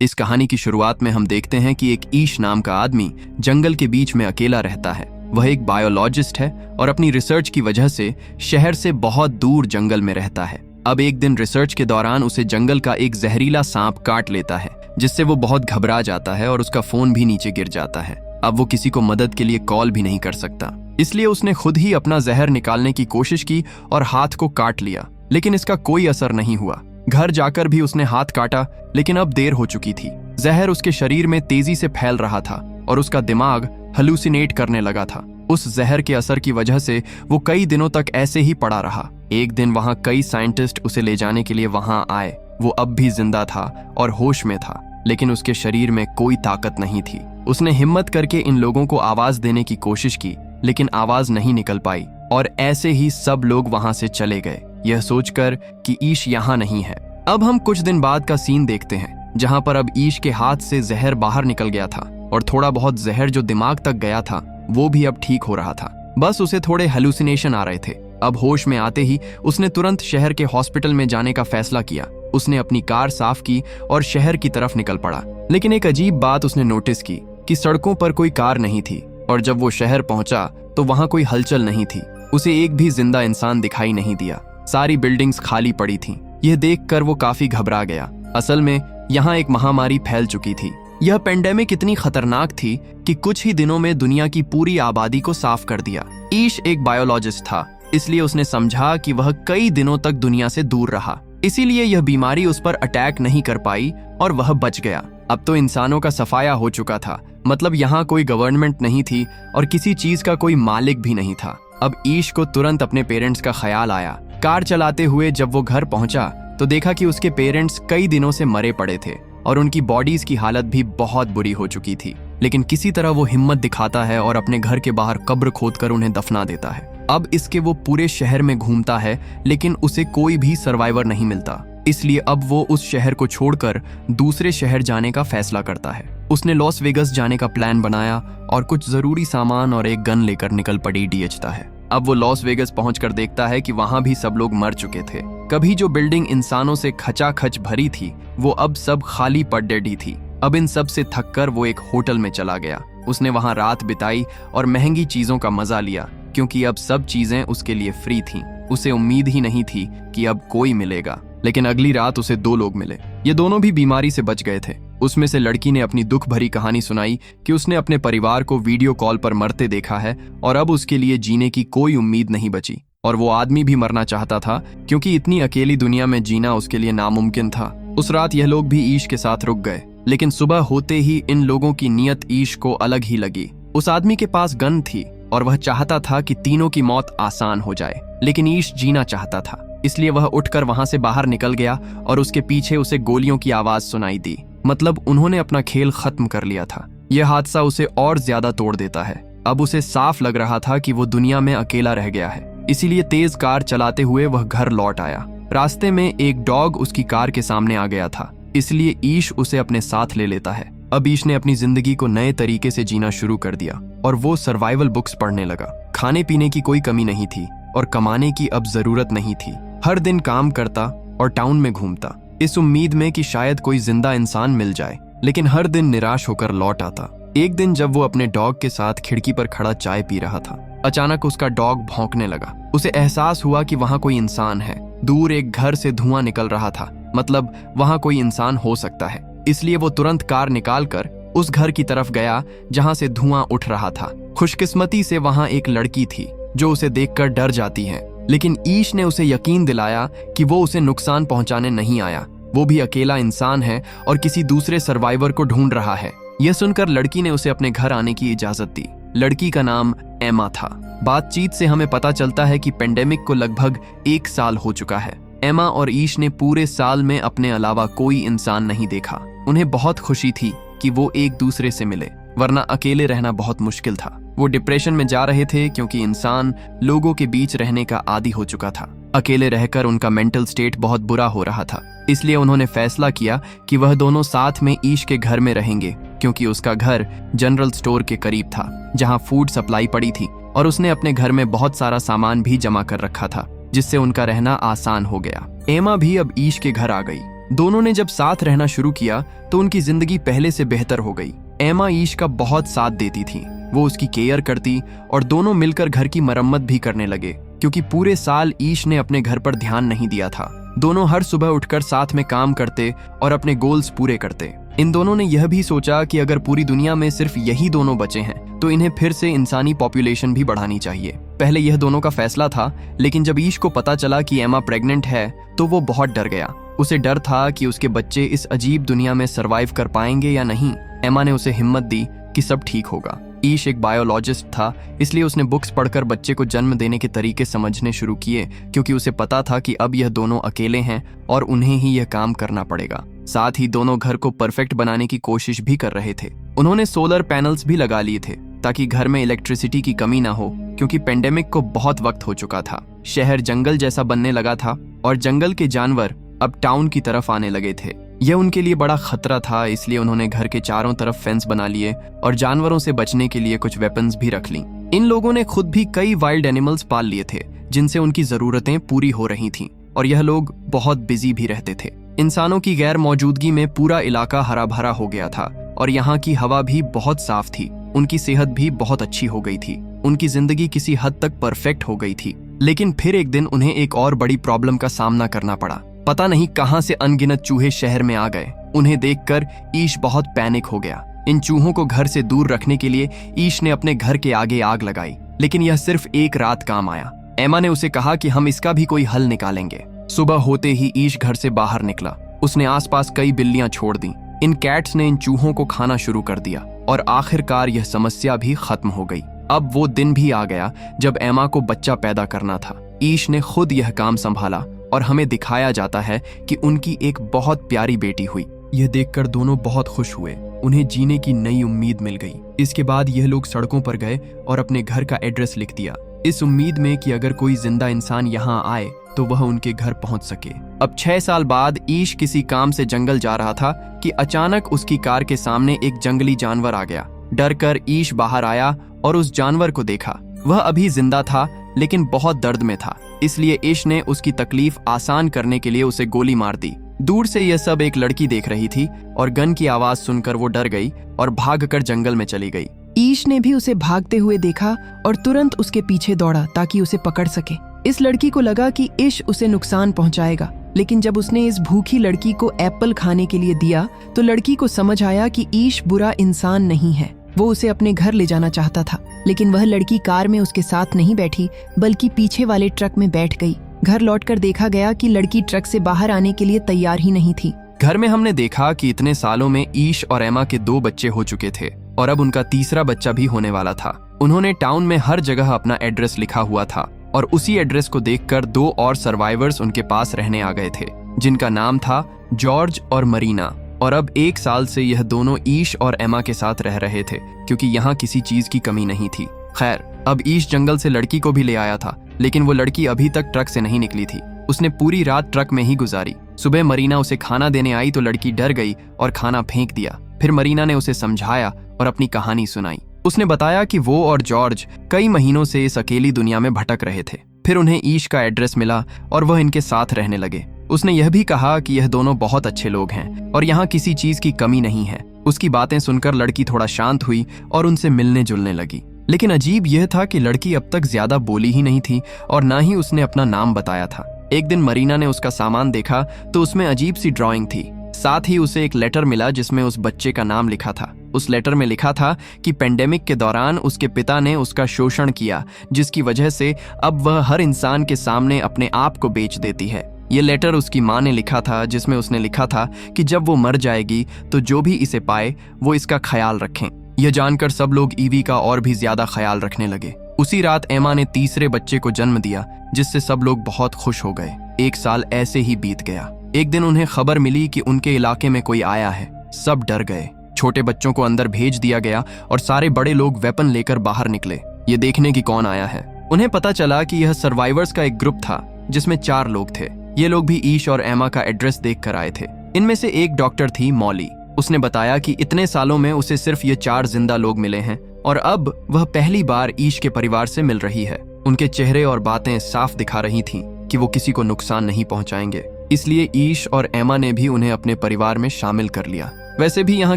इस कहानी की शुरुआत में हम देखते हैं कि एक ईश नाम का आदमी जंगल के बीच में अकेला रहता है। वह एक बायोलॉजिस्ट है और अपनी रिसर्च की वजह से शहर से बहुत दूर जंगल में रहता है। अब एक दिन रिसर्च के दौरान उसे जंगल का एक जहरीला सांप काट लेता है, जिससे वो बहुत घबरा जाता है और उसका फोन भी नीचे गिर जाता है। अब वो किसी को मदद के लिए कॉल भी नहीं कर सकता, इसलिए उसने खुद ही अपना जहर निकालने की कोशिश की और हाथ को काट लिया, लेकिन इसका कोई असर नहीं हुआ। घर जाकर भी उसने हाथ काटा, लेकिन अब देर हो चुकी थी। जहर उसके शरीर में तेजी से फैल रहा था और उसका दिमाग हलूसिनेट करने लगा था। उस जहर के असर की वजह से वो कई दिनों तक ऐसे ही पड़ा रहा। एक दिन वहां कई साइंटिस्ट उसे ले जाने के लिए वहां आए। वो अब भी जिंदा था और होश में था, लेकिन उसके शरीर में कोई ताकत नहीं थी। उसने हिम्मत करके इन लोगों को आवाज देने की कोशिश की, लेकिन आवाज नहीं निकल पाई और ऐसे ही सब लोग वहां से चले गए, यह सोचकर कि ईश यहाँ नहीं है। अब हम कुछ दिन बाद का सीन देखते हैं, जहां पर अब ईश के हाथ से जहर बाहर निकल गया था और थोड़ा बहुत जहर जो दिमाग तक गया था वो भी अब ठीक हो रहा था। बस उसे थोड़े हेलुसिनेशन आ रहे थे। अब होश में आते ही उसने तुरंत शहर के हॉस्पिटल में जाने का फैसला किया। उसने अपनी कार साफ की और शहर की तरफ निकल पड़ा, लेकिन एक अजीब बात उसने नोटिस की कि सड़कों पर कोई कार नहीं थी और जब वो शहर पहुंचा तो वहां कोई हलचल नहीं थी। उसे एक भी जिंदा इंसान दिखाई नहीं दिया। सारी बिल्डिंग्स खाली पड़ी थीं। यह देखकर वो काफी घबरा गया। असल में यहाँ एक महामारी फैल चुकी थी। यह पेंडेमिक इतनी खतरनाक थी कि कुछ ही दिनों में दुनिया की पूरी आबादी को साफ कर दिया। ईश एक बायोलॉजिस्ट था, इसलिए उसने समझा कि वह कई दिनों तक दुनिया से दूर रहा, इसीलिए यह बीमारी उस पर अटैक नहीं कर पाई और वह बच गया। अब तो इंसानों का सफाया हो चुका था, मतलब यहाँ कोई गवर्नमेंट नहीं थी और किसी चीज का कोई मालिक भी नहीं था। अब ईश को तुरंत अपने पेरेंट्स का ख्याल आया। कार चलाते हुए जब वो घर पहुंचा तो देखा कि उसके पेरेंट्स कई दिनों से मरे पड़े थे और उनकी बॉडीज की हालत भी बहुत बुरी हो चुकी थी। लेकिन किसी तरह वो हिम्मत दिखाता है और अपने घर के बाहर कब्र खोदकर उन्हें दफना देता है। अब इसके वो पूरे शहर में घूमता है, लेकिन उसे कोई भी सर्वाइवर नहीं मिलता, इसलिए अब वो उस शहर को छोड़कर दूसरे शहर जाने का फैसला करता है। उसने लॉस वेगस जाने का प्लान बनाया और कुछ जरूरी सामान और एक गन लेकर निकल पड़ी डीएचता है। अब वो लॉस वेगस पहुंचकर देखता है कि वहां भी सब लोग मर चुके थे। कभी जो बिल्डिंग इंसानों से खचाखच भरी थी वो अब सब खाली पड्डेडी थी। अब इन सब से थककर वो एक होटल में चला गया। उसने वहां रात बिताई और महंगी चीजों का मजा लिया, क्योंकि अब सब चीजें उसके लिए फ्री थीं। उसे उम्मीद ही नहीं थी कि अब कोई मिलेगा, लेकिन अगली रात उसे 2 लोग मिले। ये दोनों भी बीमारी से बच गए थे। उसमें से लड़की ने अपनी दुख भरी कहानी सुनाई कि उसने अपने परिवार को वीडियो कॉल पर मरते देखा है और अब उसके लिए जीने की कोई उम्मीद नहीं बची। और वो आदमी भी मरना चाहता था, क्योंकि इतनी अकेली दुनिया में जीना उसके लिए नामुमकिन था। उस रात यह लोग भी ईश के साथ रुक गए, लेकिन सुबह होते ही इन लोगों की नीयत ईश को अलग ही लगी। उस आदमी के पास गन थी और वह चाहता था कि तीनों की मौत आसान हो जाए, लेकिन ईश जीना चाहता था, इसलिए वह उठकर वहां से बाहर निकल गया और उसके पीछे उसे गोलियों की आवाज सुनाई दी। मतलब उन्होंने अपना खेल खत्म कर लिया था। यह हादसा उसे और ज्यादा तोड़ देता है। अब उसे साफ लग रहा था कि वो दुनिया में अकेला रह गया है, इसीलिए तेज कार चलाते हुए वह घर लौट आया। रास्ते में एक डॉग उसकी कार के सामने आ गया था, इसलिए ईश उसे अपने साथ ले लेता है। अब ईश ने अपनी जिंदगी को नए तरीके से जीना शुरू कर दिया और वो सर्वाइवल बुक्स पढ़ने लगा। खाने पीने की कोई कमी नहीं थी और कमाने की अब जरूरत नहीं थी। हर दिन काम करता और टाउन में घूमता, इस उम्मीद में कि शायद कोई जिंदा इंसान मिल जाए, लेकिन हर दिन निराश होकर लौट आता। एक दिन जब वो अपने डॉग के साथ खिड़की पर खड़ा चाय पी रहा था, अचानक उसका डॉग भौंकने लगा। उसे एहसास हुआ कि वहां कोई इंसान है। दूर एक घर से धुआं निकल रहा था, मतलब वहां कोई इंसान हो सकता है। इसलिए वो तुरंत कार निकालकर उस घर की तरफ गया जहां से धुआं उठ रहा था। खुशकिस्मती से वहां एक लड़की थी जो उसे देखकर डर जाती है, लेकिन ईश ने उसे यकीन दिलाया कि वो उसे नुकसान पहुंचाने नहीं आया। वो भी अकेला इंसान है और किसी दूसरे सर्वाइवर को ढूंढ रहा है। यह सुनकर लड़की ने उसे अपने घर आने की इजाजत दी। लड़की का नाम एमा था। बातचीत से हमें पता चलता है कि पेंडेमिक को लगभग 1 साल हो चुका है। एमा और ईश ने पूरे साल में अपने अलावा कोई इंसान नहीं देखा। उन्हें बहुत खुशी थी कि वो एक दूसरे से मिले, वरना अकेले रहना बहुत मुश्किल था। वो डिप्रेशन में जा रहे थे क्योंकि इंसान लोगों के बीच रहने का आदी हो चुका था। अकेले रहकर उनका मेंटल स्टेट बहुत बुरा हो रहा था, इसलिए उन्होंने फैसला किया कि वह दोनों साथ में ईश के घर में रहेंगे, क्योंकि उसका घर जनरल स्टोर के करीब था जहां फूड सप्लाई पड़ी थी और उसने अपने घर में बहुत सारा सामान भी जमा कर रखा था, जिससे उनका रहना आसान हो गया। एमा भी अब ईश के घर आ गई। दोनों ने जब साथ रहना शुरू किया तो उनकी जिंदगी पहले से बेहतर हो गई। एमा ईश का बहुत साथ देती थी, वो उसकी केयर करती और दोनों मिलकर घर की मरम्मत भी करने लगे, क्योंकि पूरे साल ईश ने अपने घर पर ध्यान नहीं दिया था। दोनों हर सुबह उठकर साथ में काम करते और अपने गोल्स पूरे करते। इन दोनों ने यह भी सोचा कि अगर पूरी दुनिया में सिर्फ यही दोनों बचे हैं तो इन्हें फिर से इंसानी पॉपुलेशन भी बढ़ानी चाहिए। पहले यह दोनों का फैसला था, लेकिन जब ईश को पता चला कि एमा प्रेग्नेंट है तो वो बहुत डर गया। उसे डर था कि उसके बच्चे इस अजीब दुनिया में सरवाइव कर पाएंगे या नहीं। एमा ने उसे हिम्मत दी कि सब ठीक होगा। ईश एक बायोलॉजिस्ट था, इसलिए उसने बुक्स पढ़कर बच्चे को जन्म देने के तरीके समझने शुरू किए, क्योंकि उसे पता था कि अब यह दोनों अकेले हैं और उन्हें ही यह काम करना पड़ेगा। साथ ही दोनों घर को परफेक्ट बनाने की कोशिश भी कर रहे थे। उन्होंने सोलर पैनल्स भी लगा लिए थे ताकि घर में इलेक्ट्रिसिटी की कमी ना हो, क्योंकि पेंडेमिक को बहुत वक्त हो चुका था। शहर जंगल जैसा बनने लगा था और जंगल के जानवर अब टाउन की तरफ आने लगे थे। यह उनके लिए बड़ा खतरा था, इसलिए उन्होंने घर के चारों तरफ फेंस बना लिए और जानवरों से बचने के लिए कुछ वेपन्स भी रख ली। इन लोगों ने खुद भी कई वाइल्ड एनिमल्स पाल लिए थे जिनसे उनकी जरूरतें पूरी हो रही थीं, और यह लोग बहुत बिजी भी रहते थे। इंसानों की गैर मौजूदगी में पूरा इलाका हरा भरा हो गया था और यहाँ की हवा भी बहुत साफ थी। उनकी सेहत भी बहुत अच्छी हो गई थी। उनकी जिंदगी किसी हद तक परफेक्ट हो गई थी। लेकिन फिर एक दिन उन्हें एक और बड़ी प्रॉब्लम का सामना करना पड़ा। पता नहीं कहां से अनगिनत चूहे शहर में आ गए। उन्हें देखकर ईश बहुत पैनिक हो गया। इन चूहों को घर से दूर रखने के लिए ईश ने अपने घर के आगे आग लगाई, लेकिन यह सिर्फ एक रात काम आया। एमा ने उसे कहा कि हम इसका भी कोई हल निकालेंगे। सुबह होते ही ईश घर से बाहर निकला। उसने आसपास कई बिल्लियां छोड़ दी। इन कैट्स ने इन चूहों को खाना शुरू कर दिया और आखिरकार यह समस्या भी खत्म हो गई। अब वो दिन भी आ गया जब एमा को बच्चा पैदा करना था। ईश ने खुद यह काम संभाला और हमें दिखाया जाता है कि उनकी एक बहुत प्यारी बेटी हुई। यह देखकर दोनों बहुत खुश हुए। उन्हें जीने की नई उम्मीद मिल गई। इसके बाद यह लोग सड़कों पर गए और अपने घर का एड्रेस लिख दिया, इस उम्मीद में कि अगर कोई जिंदा इंसान यहाँ आए तो वह उनके घर पहुंच सके। अब 6 साल बाद ईश किसी काम से जंगल जा रहा था कि अचानक उसकी कार के सामने एक जंगली जानवर आ गया। डर कर ईश बाहर आया और उस जानवर को देखा। वह अभी जिंदा था लेकिन बहुत दर्द में था, इसलिए ईश ने उसकी तकलीफ आसान करने के लिए उसे गोली मार दी। दूर से यह सब एक लड़की देख रही थी और गन की आवाज सुनकर वो डर गई और भागकर जंगल में चली गई। ईश ने भी उसे भागते हुए देखा और तुरंत उसके पीछे दौड़ा ताकि उसे पकड़ सके। इस लड़की को लगा कि ईश उसे नुकसान पहुंचाएगा, लेकिन जब उसने इस भूखी लड़की को एप्पल खाने के लिए दिया तो लड़की को समझ आया कि ईश बुरा इंसान नहीं है। वो उसे अपने घर ले जाना चाहता था, लेकिन वह लड़की कार में उसके साथ नहीं बैठी बल्कि पीछे वाले ट्रक में बैठ गई। घर लौटकर देखा गया कि लड़की ट्रक से बाहर आने के लिए तैयार ही नहीं थी। घर में हमने देखा कि इतने सालों में ईश और एमा के 2 बच्चे हो चुके थे और अब उनका तीसरा बच्चा भी होने वाला था। उन्होंने टाउन में हर जगह अपना एड्रेस लिखा हुआ था और उसी एड्रेस को देखकर 2 और सर्वाइवर्स उनके पास रहने आ गए थे, जिनका नाम था जॉर्ज और मरीना। और अब 1 साल से यह दोनों ईश और एमा के साथ रह रहे थे, क्योंकि यहाँ किसी चीज की कमी नहीं थी। खैर, अब ईश जंगल से लड़की को भी ले आया था, लेकिन वो लड़की अभी तक ट्रक से नहीं निकली थी। उसने पूरी रात ट्रक में ही गुजारी। सुबह मरीना उसे खाना देने आई तो लड़की डर गई और खाना फेंक दिया। फिर मरीना ने उसे समझाया और अपनी कहानी सुनाई। उसने बताया कि वो और जॉर्ज कई महीनों से इस अकेली दुनिया में भटक रहे थे। फिर उन्हें ईश का एड्रेस मिला और वह इनके साथ रहने लगे। उसने यह भी कहा कि यह दोनों बहुत अच्छे लोग हैं और यहाँ किसी चीज की कमी नहीं है। उसकी बातें सुनकर लड़की थोड़ा शांत हुई और उनसे मिलने जुलने लगी। लेकिन अजीब यह था कि लड़की अब तक ज्यादा बोली ही नहीं थी और ना ही उसने अपना नाम बताया था। एक दिन मरीना ने उसका सामान देखा तो उसमें अजीब सी ड्राइंग थी। साथ ही उसे एक लेटर मिला जिसमें उस बच्चे का नाम लिखा था। उस लेटर में लिखा था कि पेंडेमिक के दौरान उसके पिता ने उसका शोषण किया, जिसकी वजह से अब वह हर इंसान के सामने अपने आप को बेच देती है। ये लेटर उसकी माँ ने लिखा था, जिसमें उसने लिखा था कि जब वो मर जाएगी तो जो भी इसे पाए वो इसका ख्याल रखें। यह जानकर सब लोग ईवी का और भी ज्यादा ख्याल रखने लगे। उसी रात एमा ने तीसरे बच्चे को जन्म दिया, जिससे सब लोग बहुत खुश हो गए। 1 साल ऐसे ही बीत गया। एक दिन उन्हें खबर मिली कि उनके इलाके में कोई आया है। सब डर गए। छोटे बच्चों को अंदर भेज दिया गया और सारे बड़े लोग वेपन लेकर बाहर निकले, ये देखने की कौन आया है। उन्हें पता चला कि यह सर्वाइवर्स का एक ग्रुप था जिसमें 4 लोग थे। ये लोग भी ईश और एमा का एड्रेस देख कर आए थे। इनमें से एक डॉक्टर थी, मॉली। उसने बताया कि इतने सालों में उसे सिर्फ ये 4 जिंदा लोग मिले हैं और अब वह पहली बार ईश के परिवार से मिल रही है। उनके चेहरे और बातें साफ दिखा रही थीं कि वो किसी को नुकसान नहीं पहुंचाएंगे। इसलिए ईश और एमा ने भी उन्हें अपने परिवार में शामिल कर लिया। वैसे भी यहाँ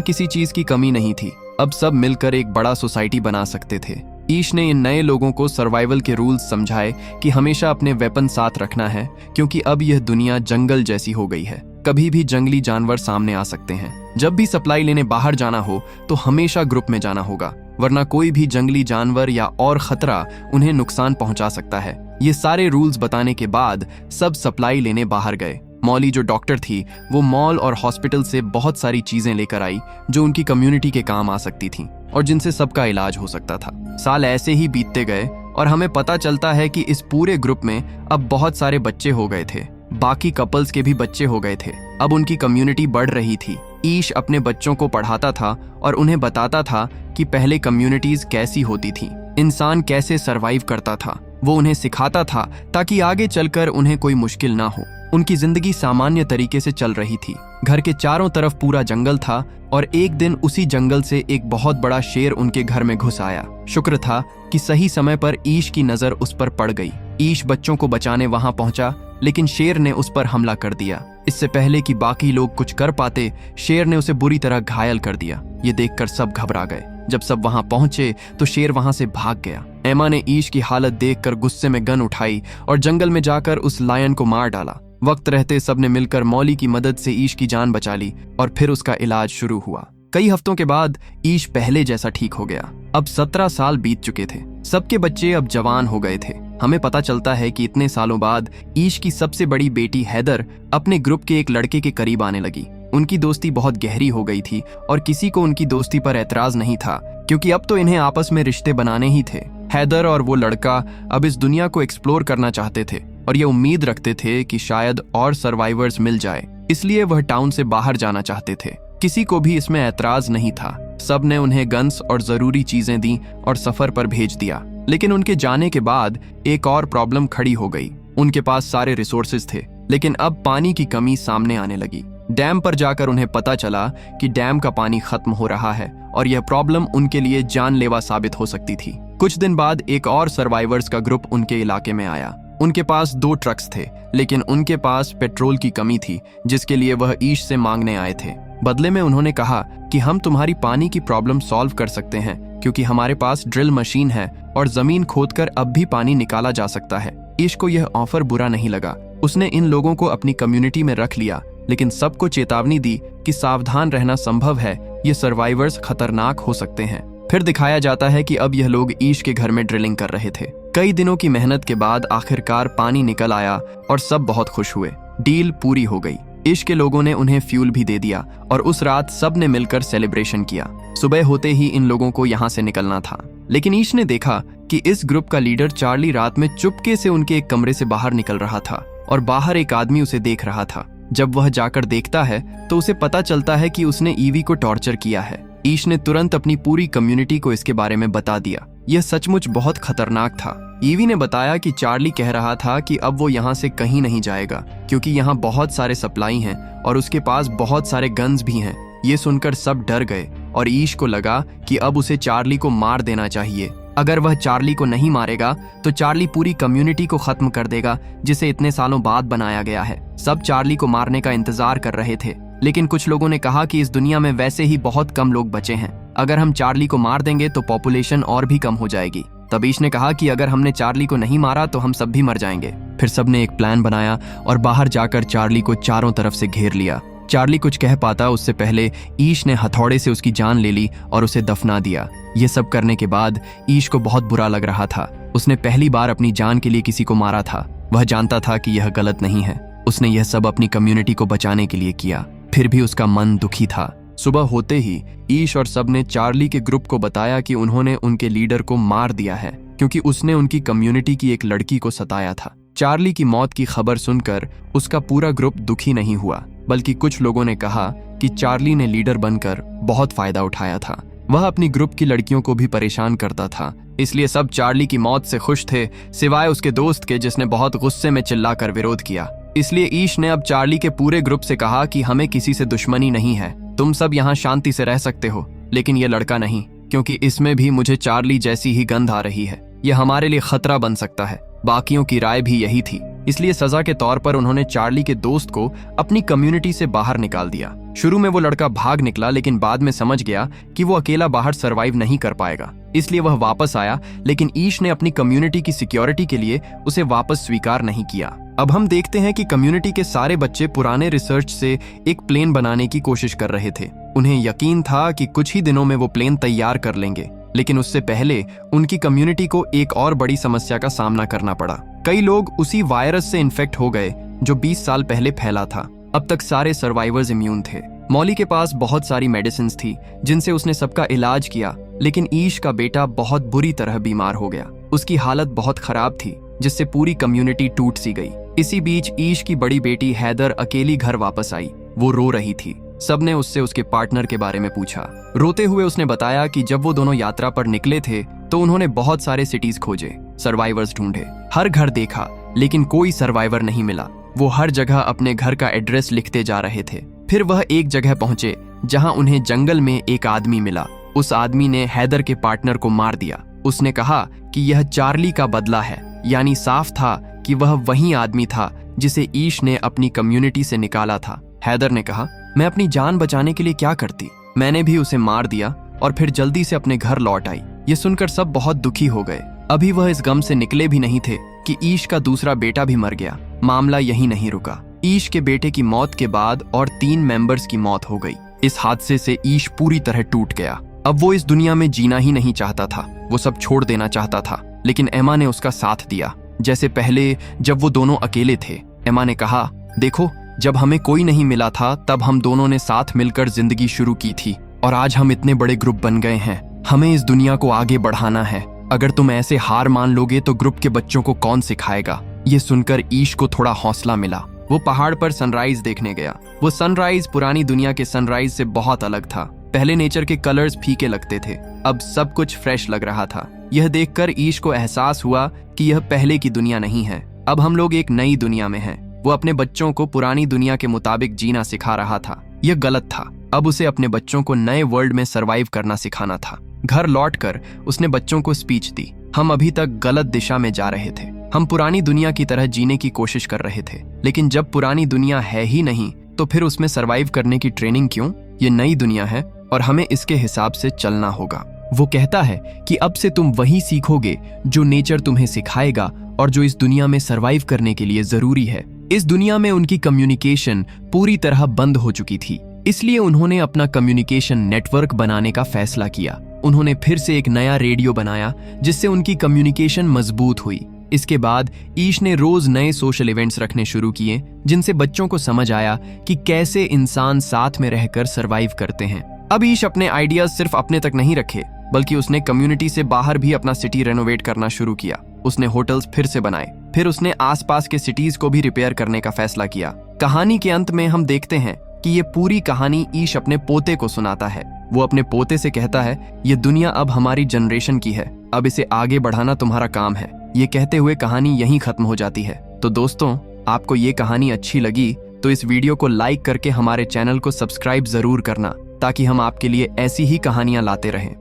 किसी चीज की कमी नहीं थी, अब सब मिलकर एक बड़ा सोसाइटी बना सकते थे। ईश ने इन नए लोगों को सर्वाइवल के रूल्स समझाए कि हमेशा अपने वेपन साथ रखना है, क्योंकि अब यह दुनिया जंगल जैसी हो गई है। कभी भी जंगली जानवर सामने आ सकते हैं। जब भी सप्लाई लेने बाहर जाना हो तो हमेशा ग्रुप में जाना होगा, वरना कोई भी जंगली जानवर या और खतरा उन्हें नुकसान पहुंचा सकता है। ये सारे रूल्स बताने के बाद सब सप्लाई लेने बाहर गए। मॉली जो डॉक्टर थी, वो मॉल और हॉस्पिटल से बहुत सारी चीजें लेकर आई जो उनकी कम्युनिटी के काम आ सकती थी और जिनसे सबका इलाज हो सकता था। साल ऐसे ही बीतते गए और हमें पता चलता है कि इस पूरे ग्रुप में अब बहुत सारे बच्चे हो गए थे। बाकी कपल्स के भी बच्चे हो गए थे। अब उनकी कम्युनिटी बढ़ रही थी। ईश अपने बच्चों को पढ़ाता था और उन्हें बताता था कि पहले कम्युनिटीज कैसी होती थी, इंसान कैसे सरवाइव करता था। वो उन्हें सिखाता था ताकि आगे चलकर उन्हें कोई मुश्किल ना हो। उनकी जिंदगी सामान्य तरीके से चल रही थी। घर के चारों तरफ पूरा जंगल था और एक दिन उसी जंगल से एक बहुत बड़ा शेर उनके घर में घुस आया। शुक्र था कि सही समय पर ईश की नजर उस पर पड़ गई। ईश बच्चों को बचाने वहां पहुंचा, लेकिन शेर ने उस पर हमला कर दिया। इससे पहले कि बाकी लोग कुछ कर पाते, शेर ने उसे बुरी तरह घायल कर दिया। ये देखकर सब घबरा गए। जब सब वहां पहुंचे तो शेर वहां से भाग गया। एमा ने ईश की हालत देखकर गुस्से में गन उठाई और जंगल में जाकर उस लायन को मार डाला। वक्त रहते सबने मिलकर मौली की मदद से ईश की जान बचा ली और फिर उसका इलाज शुरू हुआ। कई हफ्तों के बाद ईश पहले जैसा ठीक हो गया। अब 17 साल बीत चुके थे। सबके बच्चे अब जवान हो गए थे। हमें पता चलता है कि इतने सालों बाद ईश की सबसे बड़ी बेटी हैदर अपने ग्रुप के एक लड़के के करीब आने लगी। उनकी दोस्ती बहुत गहरी हो गई थी और किसी को उनकी दोस्ती पर एतराज नहीं था, क्योंकि अब तो इन्हें आपस में रिश्ते बनाने ही थे। हैदर और वो लड़का अब इस दुनिया को एक्सप्लोर करना चाहते थे और ये उम्मीद रखते थे कि शायद और सर्वाइवर्स मिल जाए, इसलिए वह टाउन से बाहर जाना चाहते थे। किसी को भी इसमें एतराज नहीं था। सब ने उन्हें गन्स और जरूरी चीजें दी और सफर पर भेज दिया। लेकिन उनके जाने के बाद एक और प्रॉब्लम खड़ी हो गई। उनके पास सारे रिसोर्सेज थे, लेकिन अब पानी की कमी सामने आने लगी। डैम पर जाकर उन्हें पता चला कि डैम का पानी खत्म हो रहा है और यह प्रॉब्लम उनके लिए जानलेवा साबित हो सकती थी। कुछ दिन बाद एक और सर्वाइवर्स का ग्रुप उनके इलाके में आया। उनके पास 2 ट्रक्स थे, लेकिन उनके पास पेट्रोल की कमी थी, जिसके लिए वह ईश से मांगने आए थे। बदले में उन्होंने कहा कि हम तुम्हारी पानी की प्रॉब्लम सॉल्व कर सकते हैं, क्योंकि हमारे पास ड्रिल मशीन है और जमीन खोदकर अब भी पानी निकाला जा सकता है। ईश को यह ऑफर बुरा नहीं लगा। उसने इन लोगों को अपनी कम्युनिटी में रख लिया, लेकिन सबको चेतावनी दी कि सावधान रहना संभव है, ये सर्वाइवर्स खतरनाक हो सकते हैं। फिर दिखाया जाता है कि अब यह लोग ईश के घर में ड्रिलिंग कर रहे थे। कई दिनों की मेहनत के बाद आखिरकार पानी निकल आया और सब बहुत खुश हुए। डील पूरी हो गई। ईश के लोगों ने उन्हें फ्यूल भी दे दिया और उस रात सब ने मिलकर सेलिब्रेशन किया। सुबह होते ही इन लोगों को यहाँ से निकलना था, लेकिन ईश ने देखा कि इस ग्रुप का लीडर चार्ली रात में चुपके से उनके एक कमरे से बाहर निकल रहा था और बाहर एक आदमी उसे देख रहा था। जब वह जाकर देखता है तो उसे पता चलता है कि उसने ईवी को टॉर्चर किया है। ईश ने तुरंत अपनी पूरी कम्युनिटी को इसके बारे में बता दिया। यह सचमुच बहुत खतरनाक था। ईवी ने बताया कि चार्ली कह रहा था कि अब वो यहाँ से कहीं नहीं जाएगा, क्योंकि यहाँ बहुत सारे सप्लाई हैं और उसके पास बहुत सारे गन्स भी हैं। ये सुनकर सब डर गए और ईश को लगा कि अब उसे चार्ली को मार देना चाहिए। अगर वह चार्ली को नहीं मारेगा तो चार्ली पूरी कम्युनिटी को खत्म कर देगा, जिसे इतने सालों बाद बनाया गया है। सब चार्ली को मारने का इंतजार कर रहे थे, लेकिन कुछ लोगों ने कहा कि इस दुनिया में वैसे ही बहुत कम लोग बचे हैं। अगर हम चार्ली को मार देंगे तो पॉपुलेशन और भी कम हो जाएगी। तब ईश ने कहा कि अगर हमने चार्ली को नहीं मारा तो हम सब भी मर जाएंगे। फिर सबने एक प्लान बनाया और बाहर जाकर चार्ली को चारों तरफ से घेर लिया। चार्ली कुछ कह पाता उससे पहले ईश ने हथौड़े से उसकी जान ले ली और उसे दफना दिया। ये सब करने के बाद ईश को बहुत बुरा लग रहा था। उसने पहली बार अपनी जान के लिए किसी को मारा था। वह जानता था कि यह गलत नहीं है। उसने यह सब अपनी कम्युनिटी को बचाने के लिए किया। फिर भी उसका मन दुखी था। सुबह होते ही ईश और सब ने चार्ली के ग्रुप को बताया कि उन्होंने उनके लीडर को मार दिया है, क्योंकि उसने उनकी कम्युनिटी की एक लड़की को सताया था। चार्ली की मौत की खबर सुनकर उसका पूरा ग्रुप दुखी नहीं हुआ, बल्कि कुछ लोगों ने कहा कि चार्ली ने लीडर बनकर बहुत फायदा उठाया था। वह अपनी ग्रुप की लड़कियों को भी परेशान करता था, इसलिए सब चार्ली की मौत से खुश थे, सिवाय उसके दोस्त के, जिसने बहुत गुस्से में चिल्लाकर विरोध किया। इसलिए ईश ने अब चार्ली के पूरे ग्रुप से कहा कि हमें किसी से दुश्मनी नहीं है, तुम सब यहाँ शांति से रह सकते हो, लेकिन ये लड़का नहीं, क्योंकि इसमें भी मुझे चार्ली जैसी ही गंध आ रही है। यह हमारे लिए खतरा बन सकता है। बाकियों की राय भी यही थी। इसलिए सजा के तौर पर उन्होंने चार्ली के दोस्त को अपनी कम्युनिटी से बाहर निकाल दिया। शुरू में वो लड़का भाग निकला, लेकिन बाद में समझ गया कि वो अकेला बाहर सरवाइव नहीं कर पाएगा, इसलिए वह वापस आया। लेकिन ईश ने अपनी कम्युनिटी की सिक्योरिटी के लिए उसे वापस स्वीकार नहीं किया। अब हम देखते हैं कि कम्युनिटी के सारे बच्चे पुराने रिसर्च से एक प्लेन बनाने की कोशिश कर रहे थे। उन्हें यकीन था कि कुछ ही दिनों में वो प्लेन तैयार कर लेंगे, लेकिन उससे पहले उनकी कम्युनिटी को एक और बड़ी समस्या का सामना करना पड़ा। कई लोग उसी वायरस से इन्फेक्ट हो गए जो 20 साल पहले फैला था। अब तक सारे सर्वाइवर्स इम्यून थे। मॉली के पास बहुत सारी मेडिसिन्स थी जिनसे उसने सबका इलाज किया, लेकिन ईश का बेटा बहुत बुरी तरह बीमार हो गया। उसकी हालत बहुत खराब थी, जिससे पूरी कम्युनिटी टूट सी गई। इसी बीच ईश की बड़ी बेटी हैदर अकेली घर वापस आई। वो रो रही थी। सबने उससे उसके पार्टनर के बारे में पूछा। रोते हुए उसने बताया कि जब वो दोनों यात्रा पर निकले थे तो उन्होंने बहुत सारे सिटीज खोजे, सर्वाइवर्स ढूंढे, हर घर देखा, लेकिन कोई सर्वाइवर नहीं मिला। वो हर जगह अपने घर का एड्रेस लिखते जा रहे थे। फिर वह एक जगह पहुंचे जहां उन्हें जंगल में एक आदमी मिला। उस आदमी ने हैदर के पार्टनर को मार दिया। उसने कहा कि यह चार्ली का बदला है, यानी साफ था कि वह वही आदमी था जिसे ईश ने अपनी कम्युनिटी से निकाला था। हैदर ने कहा, मैं अपनी जान बचाने के लिए क्या करती, मैंने भी उसे मार दिया और फिर जल्दी से अपने घर लौट आई। ये सुनकर सब बहुत दुखी हो गए। अभी वह इस गम से निकले भी नहीं थे कि ईश का दूसरा बेटा भी मर गया। मामला यहीं नहीं रुका। ईश के बेटे की मौत के बाद और 3 मेंबर्स की मौत हो गई। इस हादसे से ईश पूरी तरह टूट गया। अब वो इस दुनिया में जीना ही नहीं चाहता था। वो सब छोड़ देना चाहता था, लेकिन एमा ने उसका साथ दिया। जैसे पहले जब वो दोनों अकेले थे, एमा ने कहा, देखो, जब हमें कोई नहीं मिला था तब हम दोनों ने साथ मिलकर जिंदगी शुरू की थी, और आज हम इतने बड़े ग्रुप बन गए हैं। हमें इस दुनिया को आगे बढ़ाना है। अगर तुम ऐसे हार मान लोगे तो ग्रुप के बच्चों को कौन सिखाएगा। ये सुनकर ईश को थोड़ा हौसला मिला। वो पहाड़ पर सनराइज देखने गया। वो सनराइज पुरानी दुनिया के सनराइज से बहुत अलग था। पहले नेचर के कलर्स फीके लगते थे, अब सब कुछ फ्रेश लग रहा था। यह देखकर ईश को एहसास हुआ कि यह पहले की दुनिया नहीं है। अब हम लोग एक नई दुनिया में हैं। वो अपने बच्चों को पुरानी दुनिया के मुताबिक जीना सिखा रहा था। यह गलत था। अब उसे अपने बच्चों को नए वर्ल्ड में सरवाइव करना सिखाना था। घर लौटकर उसने बच्चों को स्पीच दी। हम अभी तक गलत दिशा में जा रहे थे। हम पुरानी दुनिया की तरह जीने की कोशिश कर रहे थे, लेकिन जब पुरानी दुनिया है ही नहीं तो फिर उसमें सरवाइव करने की ट्रेनिंग क्यों। ये नई दुनिया है और हमें इसके हिसाब से चलना होगा। वो कहता है कि अब से तुम वही सीखोगे जो नेचर तुम्हें सिखाएगा और जो इस दुनिया में सरवाइव करने के लिए जरूरी है। इस दुनिया में उनकी कम्युनिकेशन पूरी तरह बंद हो चुकी थी, इसलिए उन्होंने अपना कम्युनिकेशन नेटवर्क बनाने का फैसला किया। उन्होंने फिर से एक नया रेडियो बनाया जिससे उनकी कम्युनिकेशन मजबूत हुई। इसके बाद ईश ने रोज नए सोशल इवेंट्स रखने शुरू किए, जिनसे बच्चों को समझ आया कि कैसे इंसान साथ में रहकर सरवाइव करते हैं। अब ईश अपने आइडियाज सिर्फ अपने तक नहीं रखे, बल्कि उसने कम्युनिटी से बाहर भी अपना सिटी रेनोवेट करना शुरू किया। उसने होटल्स फिर से बनाए, फिर उसने आसपास के सिटीज को भी रिपेयर करने का फैसला किया। कहानी के अंत में हम देखते हैं कि ये पूरी कहानी ईश अपने पोते को सुनाता है। वो अपने पोते से कहता है, ये दुनिया अब हमारी जनरेशन की है, अब इसे आगे बढ़ाना तुम्हारा काम है। ये कहते हुए कहानी यहीं खत्म हो जाती है। तो दोस्तों, आपको ये कहानी अच्छी लगी तो इस वीडियो को लाइक करके हमारे चैनल को सब्सक्राइब जरूर करना, ताकि हम आपके लिए ऐसी ही कहानियां लाते रहें।